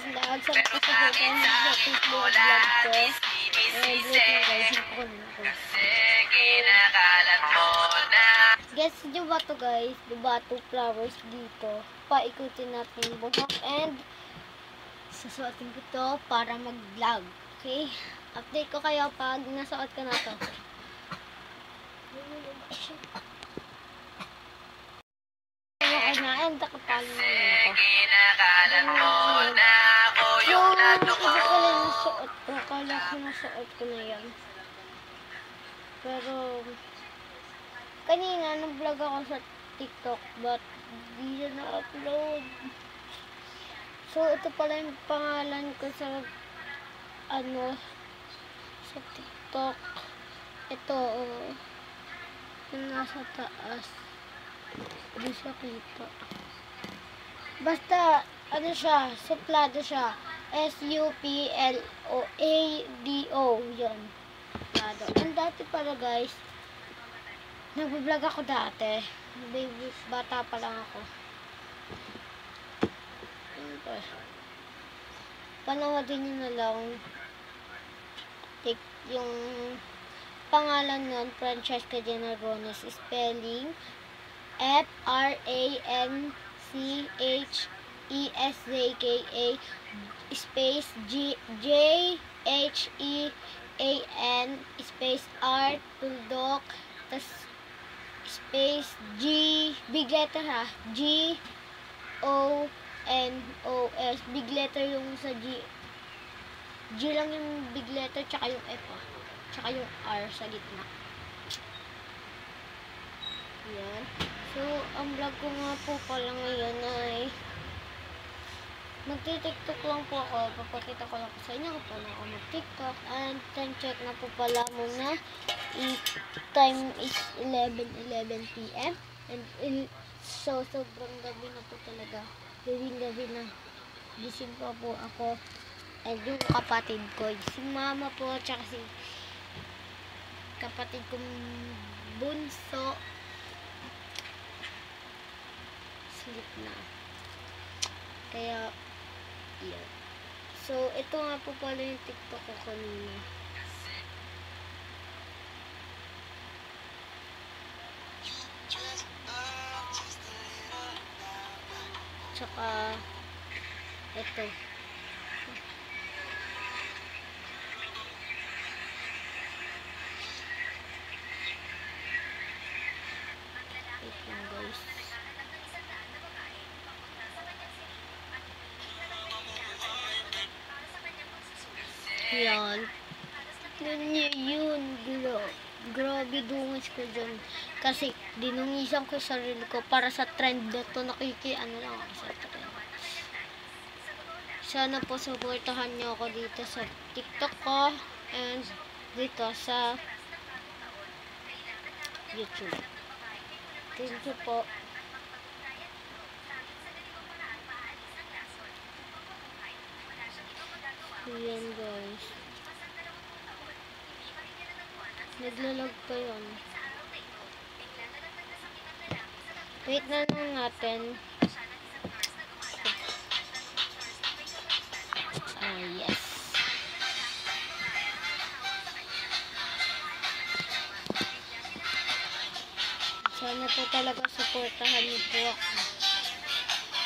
vlog. Sa mga kasagutan sa Facebook vlog ko. Wait lang guys. Guys, diba to guys? Diba to flowers dito? Paikutin natin yung buhok and susuotin ko to para mag-vlog. Okay? Update ko kayo pag nasuot ko na to. And nakapalo na ako. Yung iba ko lang nasuot ko. Kala ko nasuot ko na yan. Pero kanina nag-vlog ako sa TikTok but hindi na upload. So ito pala yung pangalan ko sa sa TikTok. Ito yung nasa taas. Hindi siya kita. Basta siya, suplado siya. SUPLOADO yun. Suplado. And dati pala guys, nag-vlog ako dati. Baby, bata pa lang ako. Panoodin nyo na lang yung pangalan nun, Francesca Gennarones, spelling FRANCHESZKA space JHEAN space R tuldok tas space G big letter ha GONOS big letter yung sa G lang yung big letter tsaka yung F tsaka yung R sa gitna. Yan. So, ang vlog ko nga po pala ngayon ay magti-tiktok lang po ako. Papakita ko lang po sa inyo kung paano ako mag-tiktok. And time check na po pala muna. Time is 11 PM. And so, sobrang gabi na po talaga. Gabi na. Gising pa po ako. And yung kapatid ko, si mama po, tsaka si kapatid kong bunso. Sleep na. Kaya, yan. So, ito nga po pala yung TikTok ko kanina. Tsaka, ito. Wait lang guys. Yan. Yun. Grabe dungis ko dyan. Kasi, dinungisan ko sarili ko para sa trend na to. Lang ako sa trend. Sana po supportahan nyo ako dito sa TikTok ko. And dito sa YouTube. Thank you po. Yan guys. Naglalag pa yun. Wait na lang natin. Yes. Sana po talaga supportahan niyo po ako.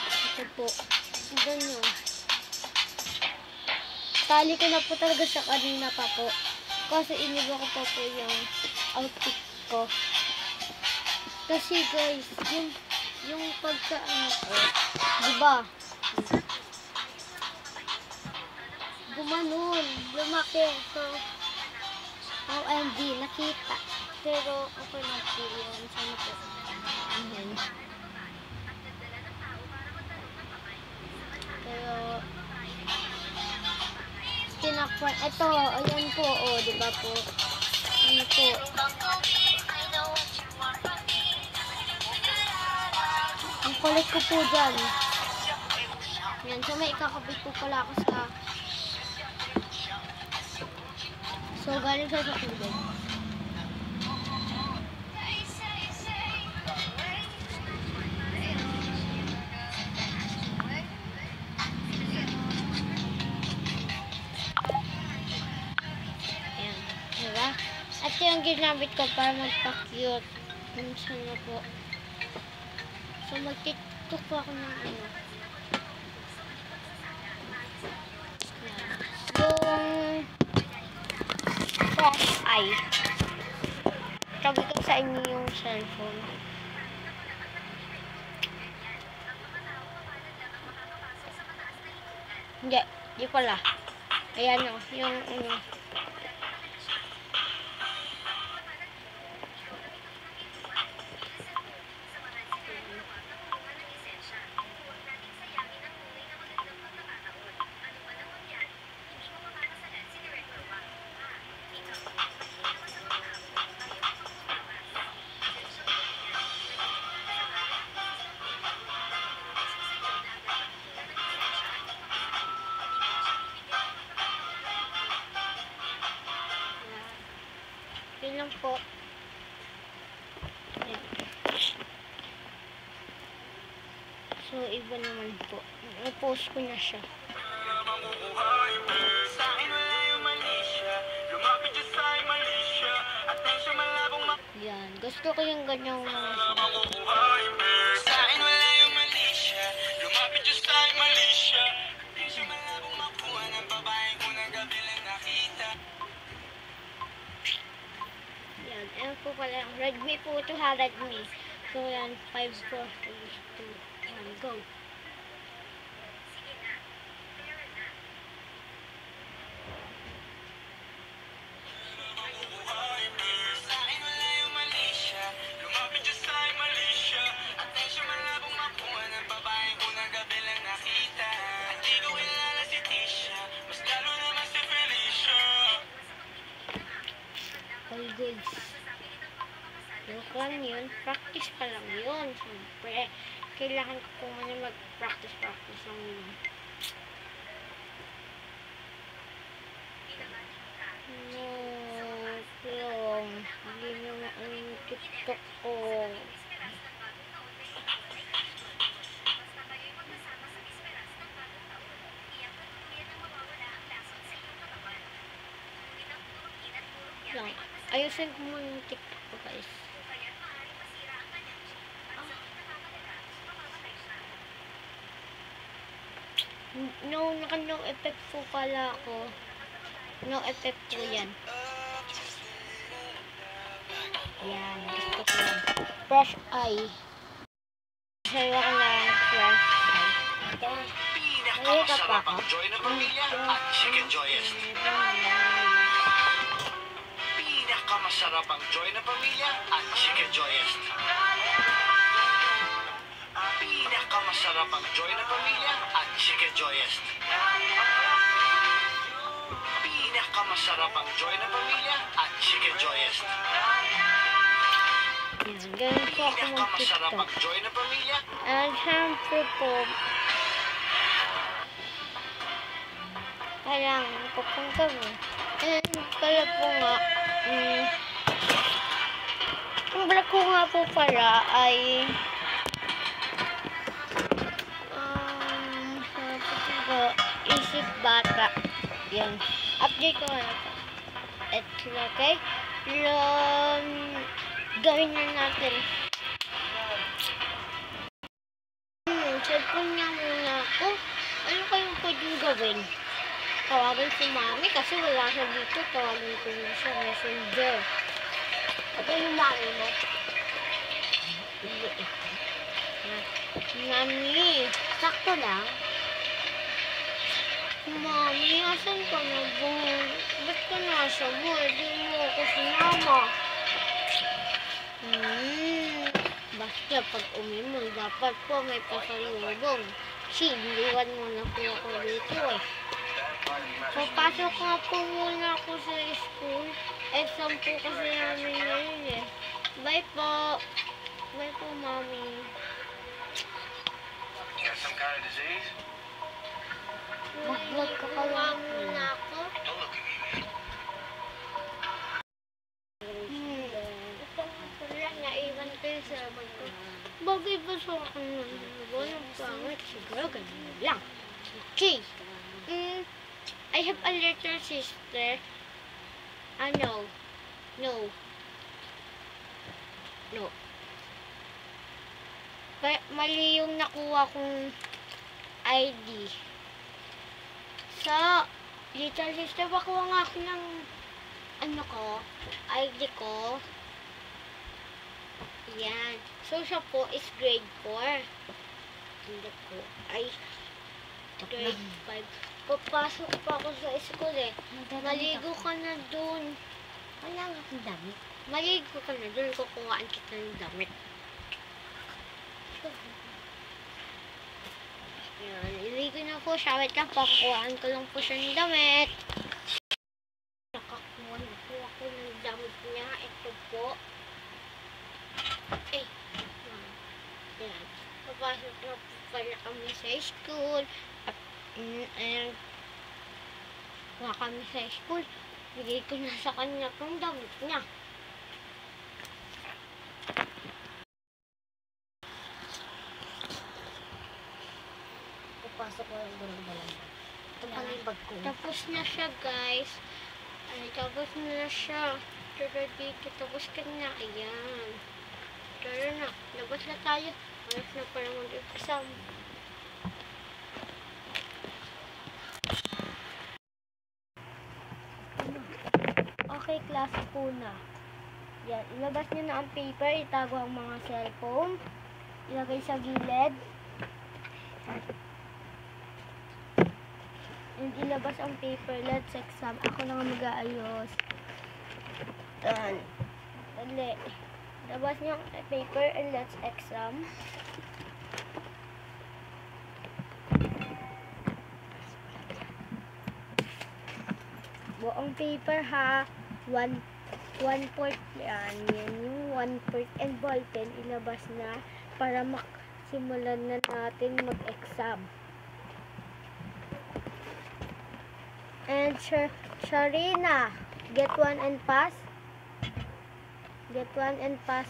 Ito po. Tignan nyo. Tali ko na po talaga siya kanina pa po. Kasi iniba ko pa po yung outfit ko. Kasi guys, yung pagkaano ko, diba? Gumanon, lumaki. So, OMG, nakita. Pero, okay na po yun. Sana po. Ayan. Pero, tinakpan. Ito, ayan po, diba po? Ayan po. Ang kulit ko po dyan. Ayan, so may ikakabit po pala ako sa... So, galing siya sa tubig. ginamit ko para magpa-cute. Minsan na po. So, mag-tiktok po ako ng ano. Yung fresh eye. Sabi ko sa inyo yung cellphone. Hindi, di pala. Ayan o, yung yun lang po. Ayan. So, iba naman po. I-post ko na siya. Yan. Gusto ko yung ganyang mga yan. Ayan po pala. Redmi po ito ha. Redmi. So, yan. 5, 4, 3, 2, 1, go. All good. Joke lang yun. Practice pa lang yun. Siyempre, kailangan ko po muna mag-practice lang yun. No, long. Hindi nyo yung TikTok ko. Lang. Ayusin ko muna yung TikTok ko, guys. No, naka-no effect po pala ako. No effect po yan. Yan, gusto ko yan. Fresh eye. Sayo ko na fresh eye. Ay, ka pa ako. Masarap ang Joy na Pamilya at Chicken Joyest. Pinakamasarap ang Joy na Pamilya at Chicken Joyest. Pinakamasarap ang Joy na Pamilya at Chicken Joyest. Ganun po ako Pinakamasarap mag-TikTok. ang Joy na Pamilya. And syempre po, kailangan ko pong gawin. And kaya po nga, ang vlog ko nga po pala ay isip bata. Yan. Update ko na ito. Ito, okay? Gawin na natin. Cellphone niya muna ako. Ano kayong pwedeng gawin? Tawagin si mami kasi wala siya dito. Tawagin ko na siya. Messenger. Ito yung mami mo. Mami, sakto lang. Mami, asan ka na ba? Ba't ka nasa mo? Di mo ako sinama. Basta pag umimol, dapat po may pasalubong. Sindiwan mo na po ako dito eh. Papasok nga po muna ako sa school. Exam po kasi namin ngayon eh. Bye po. Bye po, mami. You got some kind of disease? Mag-vlog ka pa lang muna ako. Don't look at me, man. Ito nga pala, naiwan ko yung sabay ko. Bagay ba sa akin yun? Walang pangit. Siguro ganun lang. Okay. I have a little sister. No. No. Mali yung nakuha kong ID. Sa Little Sister, pakuha nga ako ng ID ko. Yan. So, siya po is grade 4. Hindi po. Ay, grade 5. Papasok pa ako sa school eh. Maligo ka na dun. Wala nga akong damit. Maligo ka na dun. Kukuhaan kita ng damit. Yan. Iligo na po siya. Wait lang po. Kukuhaan ko lang po siya ng damit. Nakakuha na po ako ng damit niya. Ito po. Eh. Yan. Papasok na po pala kami sa school. And wala kami sa school. Bigay ko na sa kanya kung damit niya. Papasok ko lang doon dalang. Ito pala yung bag ko. Tapos na siya, guys. Ay, tapos na siya. Tara dito. Tapos ka na. Ayan. Tara na. Labas na tayo. Alas na para mag-exam. Okay, klase po na. Yan. Ilabas nyo na ang paper. Itago ang mga cellphone. Ilagay sa gilid. And ilabas ang paper. Let's exam. Ako na nga mag-aayos. Dali. Labas niyo ang paper and let's exam. Buong paper ha. 1/4 yan. Yan yung 1/4 and ballpen. Ilabas na para simulan na natin mag-exam. And Sharina, get 1 and pass. Get 1 and pass.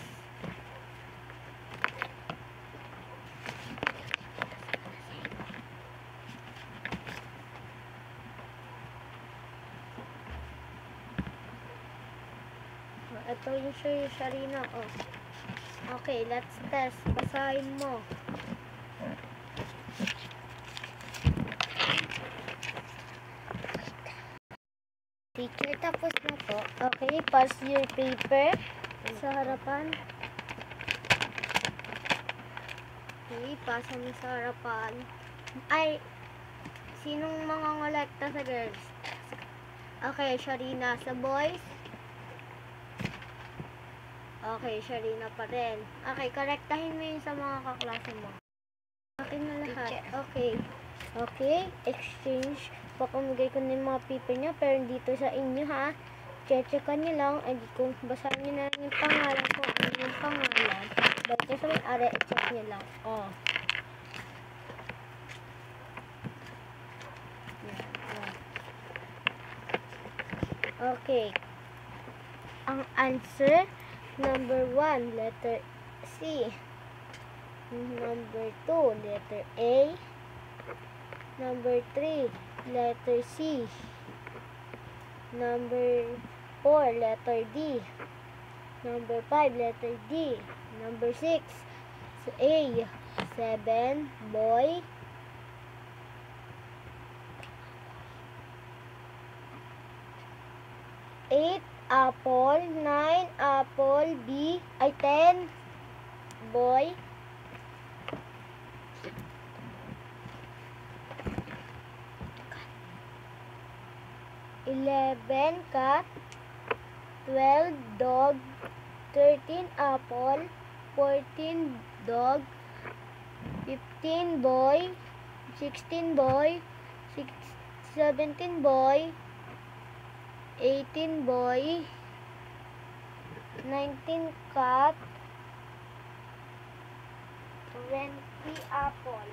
Ito yung Sharina. Oh. Okay, let's test. Basahin mo. Teacher, tapos na po. Okay, pass your paper sa harapan. Okay, pasa mo sa harapan. Ay, sinong mangongolekta sa girls? Okay, Sharina sa boys. Okay, Sharina pa rin. Okay, korektahin mo yun sa mga kaklase mo. Akin na lahat. Okay. Okay, exchange. Papamigay ko na yung mga paper niya, pero dito sa inyo ha. Check-checkan nyo lang. And kung basahin nyo na yung pangalan, kung ano yung pangalan, balik sa may-ari, check nyo lang. Oh. Okay. Ang answer, number 1, letter C. Number 2, letter A. Number 3, letter C. Number 4, letter D. Number 5, letter D. Number 6, A. 7, boy. 8, apple. 9, apple. B, ay 10, boy. 11, cat. 12, dog. 13, apple. 14, dog. 15, boy. 16, boy. 17, boy. 18, boy. 19, cat. 20, apple.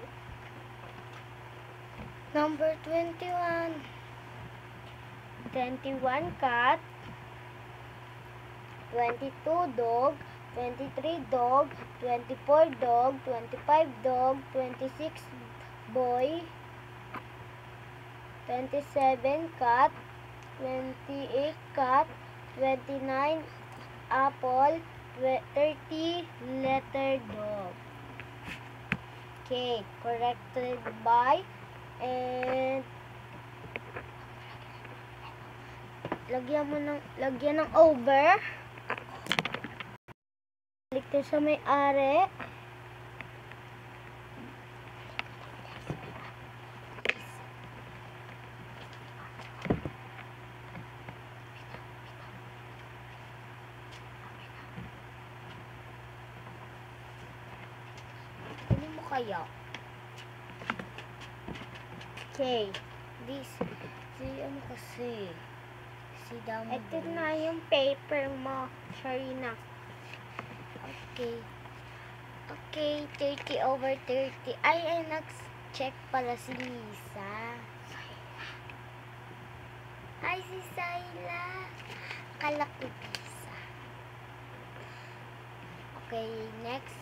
Number 21. 21, cat. 22, dog. 23, dog. 24, dog. 25, dog. 26, boy. 27, cat. 28, cat. 29, apple. 30 letter dog. Okay, corrected by, and lagyan ng over. Balik to sa may-ari. Ano mo kaya? Okay. This, ano kasi? Si Damo. Ito na yung paper mo, Sharina. Okay. Okay, 30 over 30. Ay, nag-check pala si Lisa. Hi, si Sayla. Akala ko Lisa. Okay, next.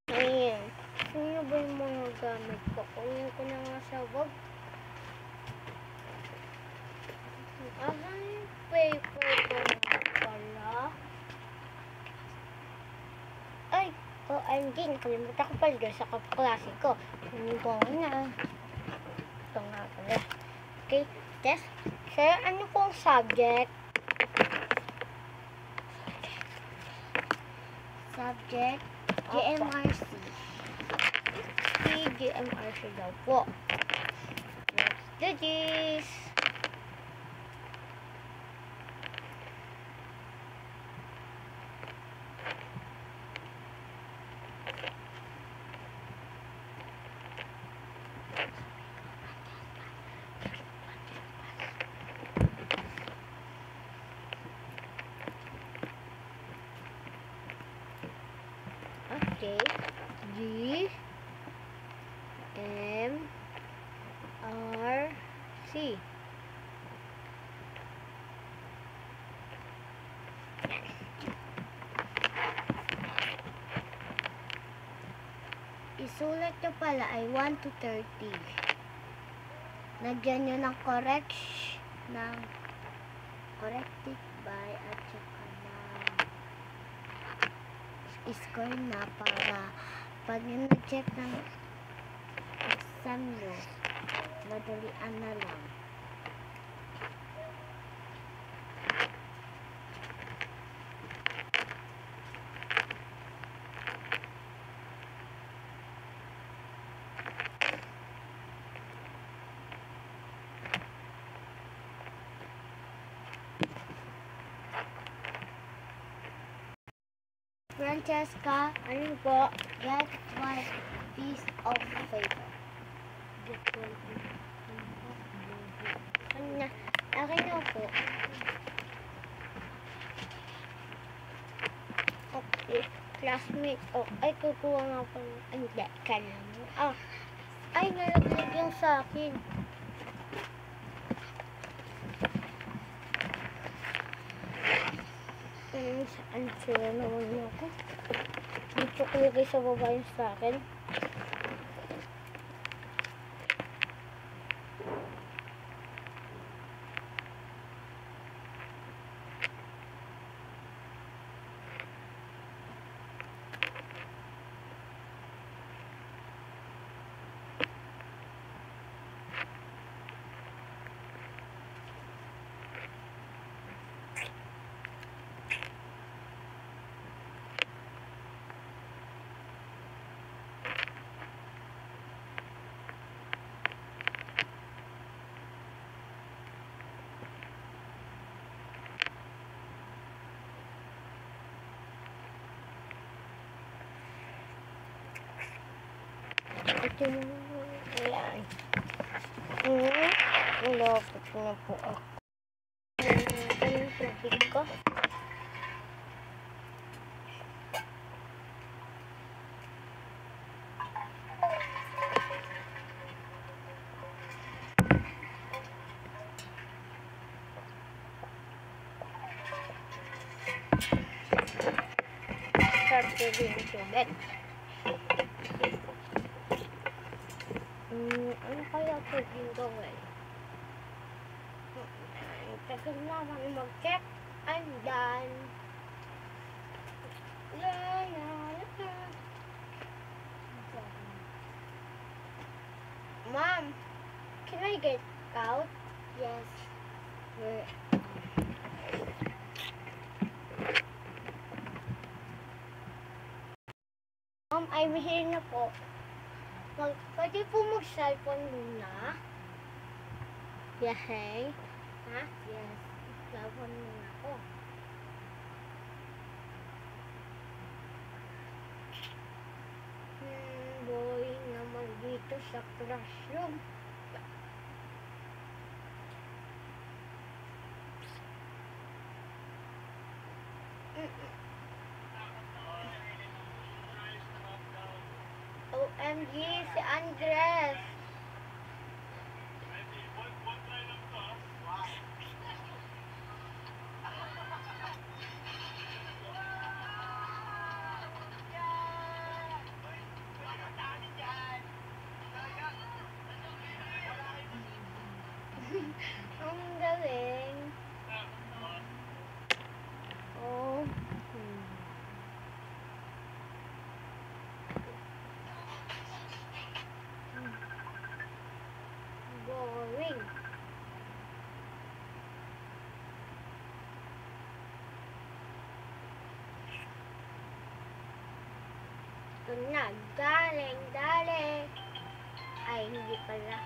Ayan. Sino ba yung mga gamit ko? Kunin ko na nga sa wag. Asan yung paper ko nga pala? Ay! OMG, nakalimutan ko pala sa kaklase ko. Kunin ko na. Ito nga pala. Okay, test. Sir, ano pong subject? Subject, GMRC. GMRC daw po. Let's do this. Okay. G M R C. Isulat nyo pala ay 1 to 30. Nagyan nyo ng corrected by at saka ng score na para pag yung nag-check ng exam nyo, madalian na lang. Francesca, ano po? Get one piece of paper. Get one piece of paper. Ano na? Akin na po. Okay. Classmate. Oh, ay, kukuha nga po. Hindi, kala mo. Ah. Ay, nalaglag yung sa akin. Saan sila naman ako? Dito ko lagay sa baba yung sa akin. Ito na. Ayan. Nalapot na po ako. Ito yung tubig ko. Sarap tubig yung tubig. Ano kaya pwedeng gawin? Tagal na kami mag-check. I'm done. La, la, la, la. Mom, can I get out? Yes. Where? Mom, I'm here na po. Pwede po mag-cellphone muna? Yeah, hey. Ha? Yes. Cellphone muna po. Boring naman dito sa classroom. OMG, si Andres. Ang galing. Oh. Boring. Ito na. Galing. Ay, hindi pala.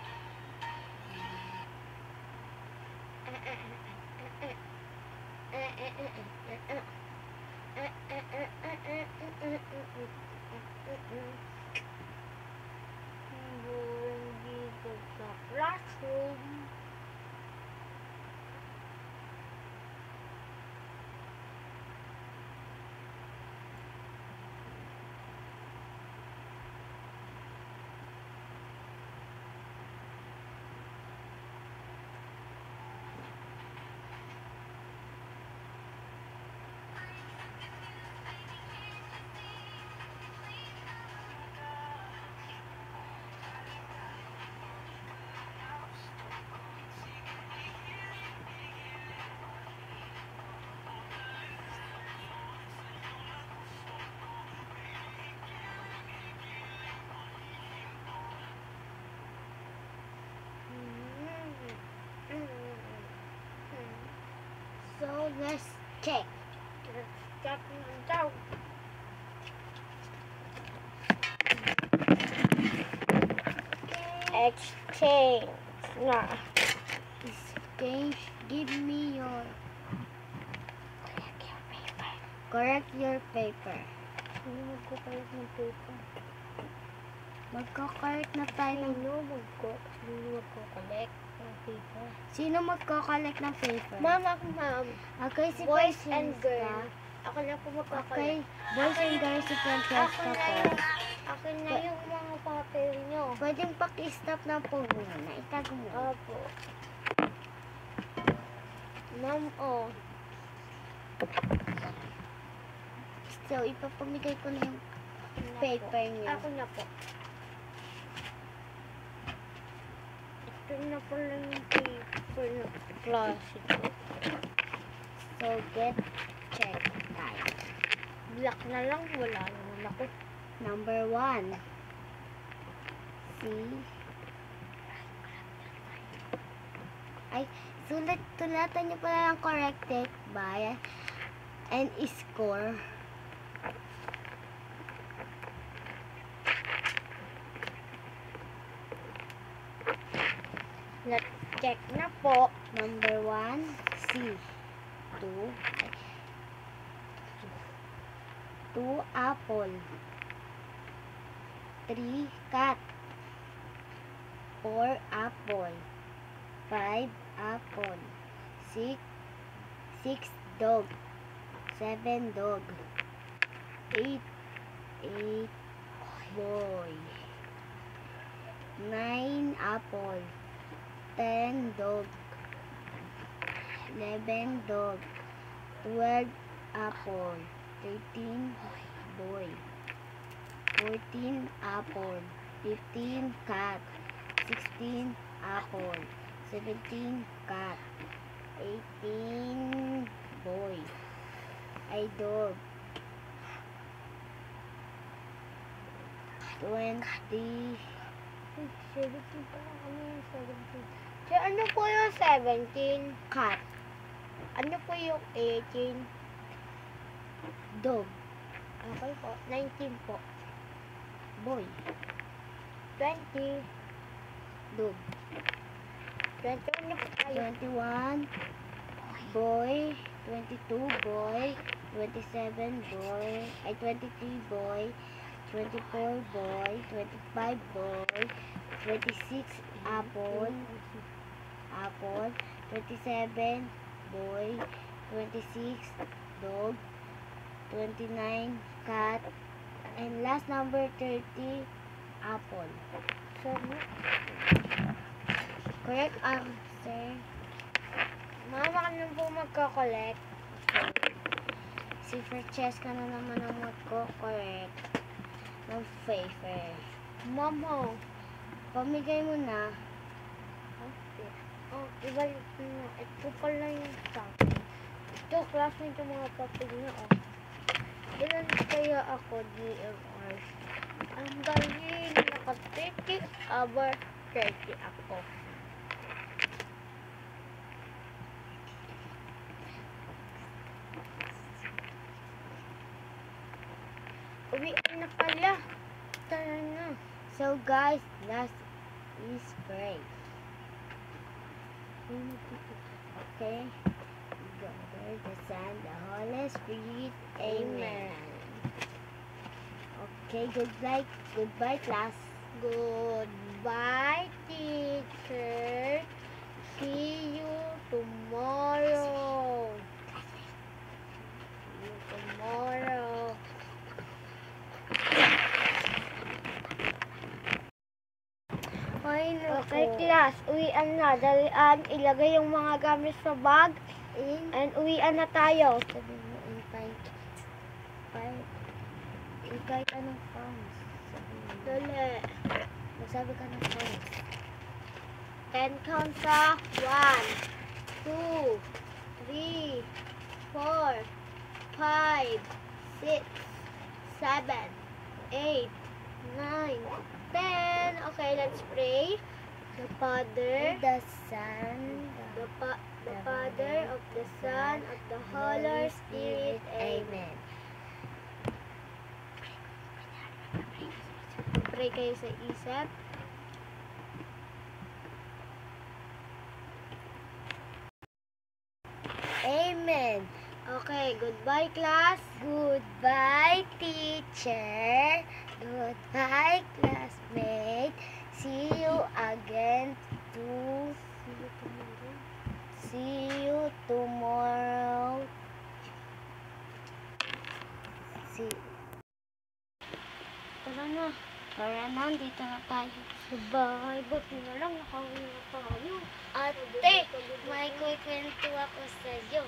Boring dito sa classroom. So let's check. Let's check it out. Exchange. Nah. Exchange. Give me your. Correct your paper. Sino magko-correct ng paper? Magko-correct na tayo. Sino magko-collect ng paper? Sino magko-collect ng paper? Mama, ma'am. Okay, si Boys Francesca. and girls. Ako na po Okay, magkakalala. boys and girls si Francesca po. Akin na yung mga papel nyo. Pwedeng paki-stop na po muna. Itago mo. Opo. Ma'am, oh. So, ipapamigay ko na yung paper niyo. Ako na po. Ito na po lang yung paper na klase ko. So, get check tayo. Black na lang. Wala naman ako. Number 1. See? Ay, tulatan niyo pala ng corrected by and score. Let's check na po. Number 1, C. 2 apple. 3 cat. 4 apple. 5 apple. 6 dog. 7 dog. 8 boy. 9 apple. 10 dog. 11 dog. 12 apple. 13 boy. 14 apple. 15 cat. 16 apple. 17 cat. 18 boy. Ay, dog. 20. 17 pa lang kami. 17. So, ano po yung 17? Cat. Ano po yung 18? Dog. Okay po. 19 po. Boy. 20. Dog. 21 na po tayo. 21. Boy. 22. Boy. 27. Boy. Ay, 23. Boy. 24. Boy. 25. Boy. 26. Apple. Apple. 27. Boy. 26. Dog. 29. Cat. And last number 30. Apple. Correct answer. Mama ka na po magkakolect. Si Francesca na naman ang magko-correct ng favor. Mama. Pamigay mo na. Okay. Oh, ibalik mo na. Ito pala yung sa akin. Ito, classmate yung mga papel na, oh. Ilan kaya ako, DMR? Ang galing. Naka-30 over 30 ako. Uwian na pala. Tara na. So guys, last is pray. Okay. God, the Son, the Holy Spirit. Amen. Okay, goodbye class. Goodbye, teacher. See you tomorrow. See you tomorrow. Ay, Okay, class. Uwian na. Dalian, ilagay yung mga gamit sa bag. And uwian na tayo. Sabi mo, kahit anong phones. Sabi mo. Dali. Magsabi ka ng phones. 10 count sa 1, 2, 3, 4, 5, 6, 7, 8, 9, 10. Okay, let's pray. The Father, The Son, the Father of the Son, of the Holy Spirit. Amen. Pray kayo sa isip. Amen. Okay, goodbye class. Goodbye, teacher. Goodbye, classmate. See you again See you tomorrow. Tara na. Tara na, dito na tayo. Sa bahay, buti na lang nakauwi na tayo. Ate, may kwento ako sa iyo.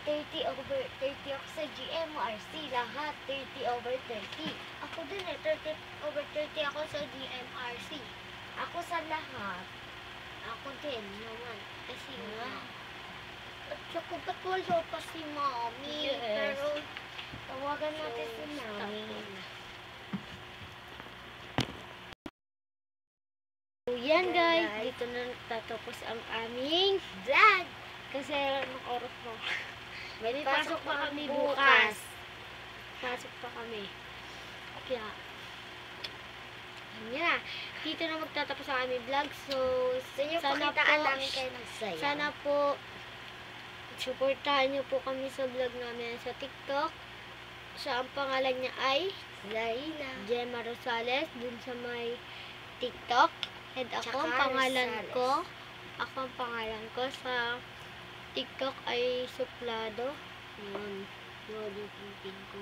30 over 30 ako sa GMRC. Lahat 30 over 30. Ako din eh, 30 over 30 ako sa GMRC. Ako sa lahat. Ako din naman. Kasi nga. Ah. At saka ba't wala pa si Mommy? Yes. Pero, Tawagan natin si stop Mami. na. So, Yan guys, guys. dito na tatapos ang aming vlog. Kasi anong oras mo? May pasok pa kami bukas. Pasok pa kami. Kaya, yun na. Dito na magtatapos ang aming vlog. So, sana po, sana po, supportahan niyo po kami sa vlog namin sa TikTok. Siya ang pangalan niya ay Zarina. Gemma Rosales, dun sa may TikTok. And ako, ang Tsaka pangalan Rosales. ko, sa TikTok ay Suplado. Yun. Yun yung pin ko.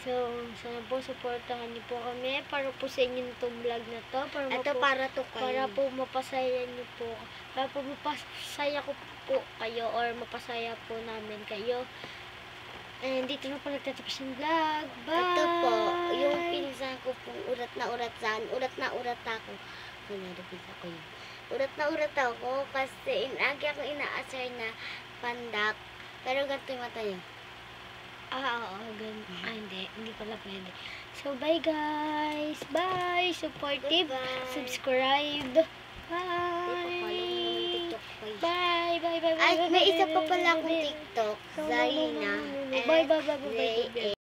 So, sana po supportahan niyo po kami para po sa inyo itong vlog na to. Ito para to Para po mapasaya niyo po. Para po mapasaya ko po kayo or mapasaya po namin kayo. And dito na po nagtatapos yung vlog. Bye! Ito po, yung pinsan ko po, urat na urat ako. nakita ko yun. Urat na ako kasi lagi ako inaasar na pandak. Pero ganito yung mata niya. Oo, ganun. Hindi pala pwede. So, bye guys! Bye! Supportive! Subscribe! Bye! Bye! At may isa pa pala akong TikTok. Zarina. Bye!